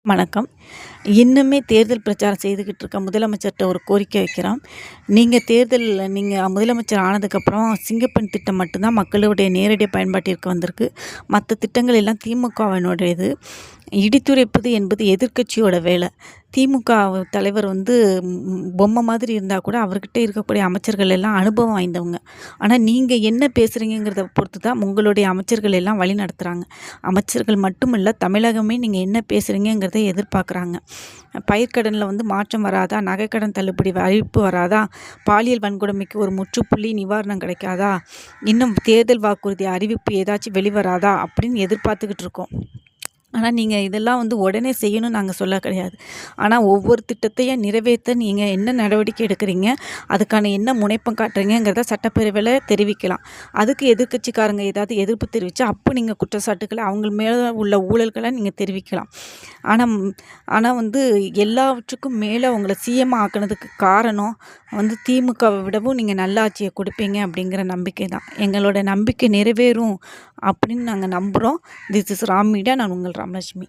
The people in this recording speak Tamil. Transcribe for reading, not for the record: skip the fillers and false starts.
வணக்கம். இன்னுமே தேர்தல் பிரச்சாரம் செய்துகிட்டு இருக்க முதலமைச்சர்ட்ட ஒரு கோரிக்கை வைக்கிறோம். நீங்க முதலமைச்சர் ஆனதுக்கப்புறம் சிங்கப்பெண் திட்டம் மட்டும் தான் மக்களுடைய நேரடி பயன்பாட்டிற்கு வந்திருக்கு. மத்த திட்டங்கள் எல்லாம் திமுகவினுடையது. இடித்துரைப்பது என்பது எதிர்க்கட்சியோட வேலை. திமுக தலைவர் பொம்மை மாதிரி இருந்தா கூட அவர்கிட்ட இருக்கக்கூடிய அமைச்சர்கள் எல்லாம் அனுபவம் வாய்ந்தவங்க. ஆனா நீங்க என்ன பேசுறீங்கங்கிறத பொறுத்து தான் உங்களுடைய அமைச்சர்கள் எல்லாம் வழி நடத்துறாங்க. அமைச்சர்கள் மட்டுமல்ல, தமிழகமே நீங்க என்ன பேசுறீங்கங்கிறத எதிர்பார்க்குறாங்க. பயிர்க்கடன்ல மாற்றம் வராதா? நகைக்கடன் தள்ளுபடி அறிவிப்பு வராதா? பாலியல் வன்கொடுமைக்கு ஒரு முற்றுப்புள்ளி நிவாரணம் கிடைக்காதா? இன்னும் தேர்தல் வாக்குறுதி அறிவிப்பு ஏதாச்சும் வெளிவராதா? அப்படின்னு எதிர்பார்த்துக்கிட்டு இருக்கோம். ஆனா நீங்க இதெல்லாம் உடனே செய்யணும்னு நாங்க சொல்ல கிடையாது. ஆனா ஒவ்வொரு திட்டத்தையும் நிறைவேத்த நீங்க என்ன நடவடிக்கை எடுக்கிறீங்க? அதுக்கான என்ன முனைப்பம் காட்டுறீங்கங்கிறத சட்டப்பேரவையில தெரிவிக்கலாம். அதுக்கு எதிர்க்கட்சிக்காரங்க ஏதாவது எதிர்ப்பு தெரிவிச்சா, அப்போ நீங்க குற்றச்சாட்டுக்கள அவங்க மேல உள்ள ஊழல்கள நீங்க தெரிவிக்கலாம். ஆனா ஆனா எல்லாவற்றுக்கும் மேல உங்கள சிஎம் ஆக்குனதுக்கு காரணம் திமுகவ விடவும் நீங்க நல்லாட்சிய கொடுப்பீங்க அப்படிங்கிற நம்பிக்கை தான். எங்களோட நம்பிக்கை நிறைவேறும் அப்படின்னு நாங்க நம்புறோம். This is Ram media. நான் உங்கள் ராமலட்சுமி.